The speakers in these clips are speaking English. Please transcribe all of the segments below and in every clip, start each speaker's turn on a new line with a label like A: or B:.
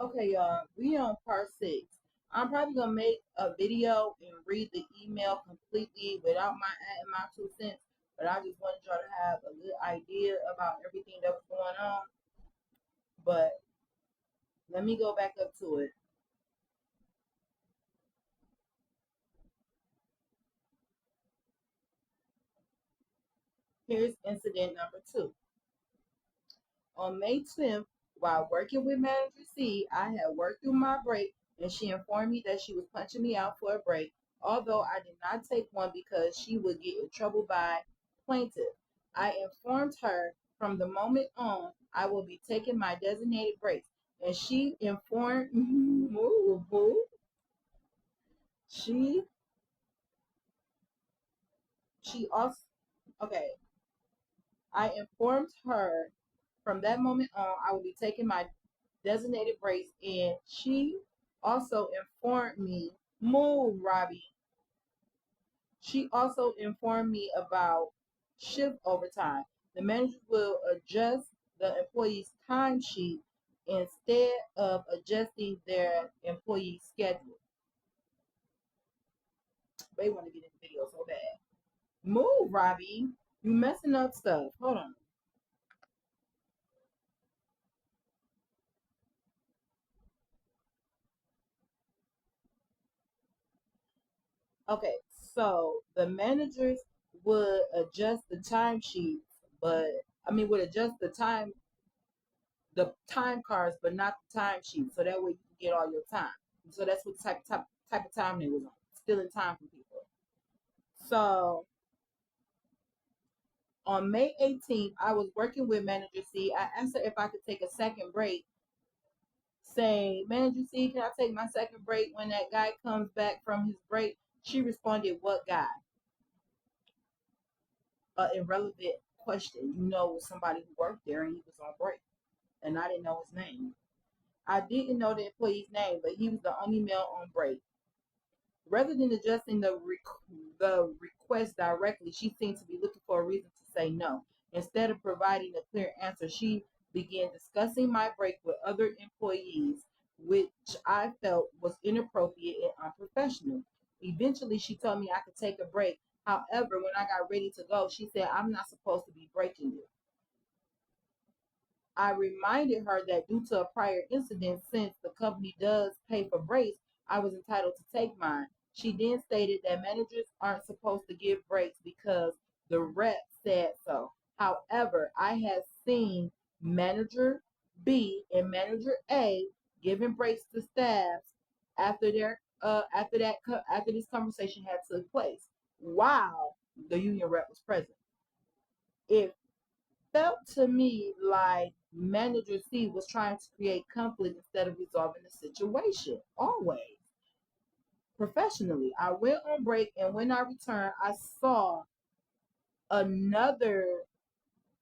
A: Okay, y'all, we on part 6. I'm probably gonna make a video and read the email completely without my adding my 2 cents, but I just wanted y'all to have a good idea about everything that was going on. But let me go back up to it. Here's incident number 2. On May 10th, while working with Manager C, I had worked through my break and she informed me that she was punching me out for a break, although I did not take one because she would get in trouble by plaintiff. I informed her from the moment on I will be taking my designated breaks, and she informed she she also okay. I informed her from that moment on I will be taking my designated breaks, and she also informed me, move, Robbie. She also informed me about shift overtime. The manager will adjust the employee's timesheet instead of adjusting their employee's schedule. They want to get in the video so bad. Move, Robbie. You messing up stuff. Hold on. Okay, so the managers would adjust the timesheets, but would adjust the time cards, but not the timesheet, so that way you can get all your time. So that's what type of time they was on, stealing time from people. So on May 18th, I was working with Manager C. I asked her if I could take a second break. Saying, Manager C, can I take my second break when that guy comes back from his break? She responded, what guy? Irrelevant question. You know, it was somebody who worked there and he was on break, and I didn't know his name. I didn't know the employee's name, but he was the only male on break. Rather than addressing the request directly, she seemed to be looking for a reason to say no. Instead of providing a clear answer, she began discussing my break with other employees, which I felt was inappropriate and unprofessional. Eventually, she told me I could take a break. However, when I got ready to go, she said, I'm not supposed to be breaking you. I reminded her that due to a prior incident, since the company does pay for breaks, I was entitled to take mine. She then stated that managers aren't supposed to give breaks because the rep said so. However, I had seen manager B and manager A giving breaks to staffs after this conversation had took place while the union rep was present. It felt to me like manager C was trying to create conflict instead of resolving the situation. Always. Professionally, I went on break, and when I returned, I saw another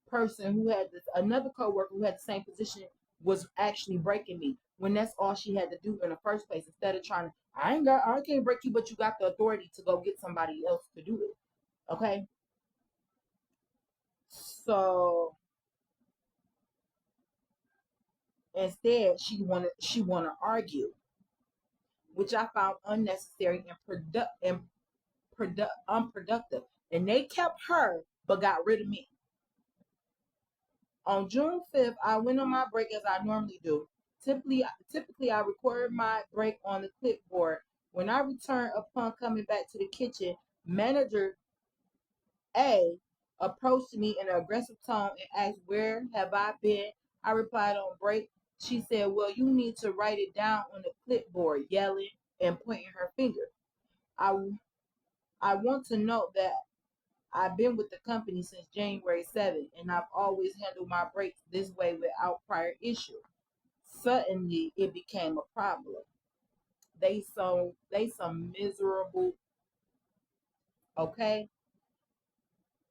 A: person who had another coworker who had the same position was actually breaking me when that's all she had to do in the first place. Instead of trying to, I can't break you, but you got the authority to go get somebody else to do it. Okay, so instead she wanted to argue, which I found unnecessary and unproductive. And they kept her, but got rid of me. On June 5th, I went on my break as I normally do. Typically, I record my break on the clipboard. When I returned upon coming back to the kitchen, manager A approached me in an aggressive tone and asked, where have I been? I replied, on break. She said, well, you need to write it down on the clipboard, yelling and pointing her finger. I, I want to note that I've been with the company since January 7th, and I've always handled my breaks this way without prior issue. Suddenly, it became a problem. They some miserable, okay?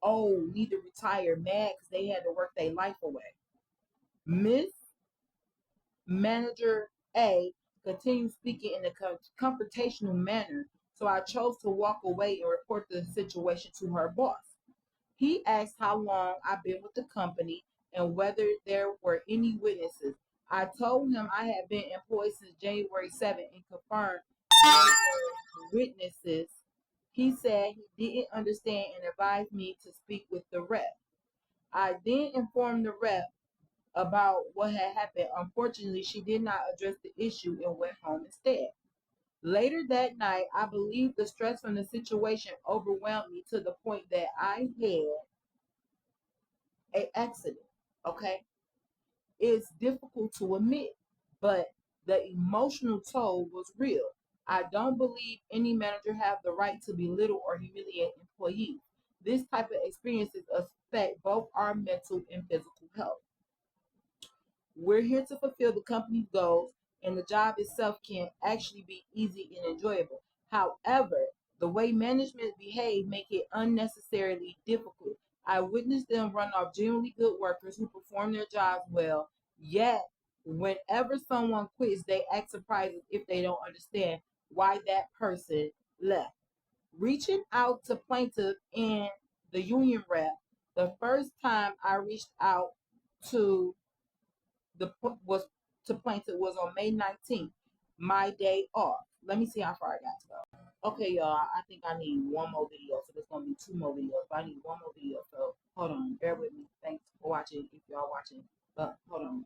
A: Oh, need to retire mad because they had to work their life away. Miss Manager A continued speaking in a confrontational manner, so I chose to walk away and report the situation to her boss. He asked how long I've been with the company and whether there were any witnesses. I told him I had been employed since January 7th and confirmed there were witnesses. He said he didn't understand and advised me to speak with the rep. I then informed the rep about what had happened. Unfortunately, she did not address the issue and went home instead. Later that night, I believe the stress from the situation overwhelmed me to the point that I had an accident. Okay, it's difficult to admit, but the emotional toll was real. I don't believe any manager have the right to belittle or humiliate employees. This type of experiences affect both our mental and physical health. We're here to fulfill the company's goals, and the job itself can actually be easy and enjoyable. However, the way management behave make it unnecessarily difficult. I witnessed them run off genuinely good workers who perform their jobs well, yet whenever someone quits, they act surprised if they don't understand why that person left. Reaching out to plaintiff and the union rep, the first time I reached out to the was to plaintiff was on May 19th, my day off. Let me see how far I got to go. Okay, y'all, I think I need one more video. So there's gonna be two more videos, but I need one more video. So hold on, bear with me. Thanks for watching if y'all watching. But hold on.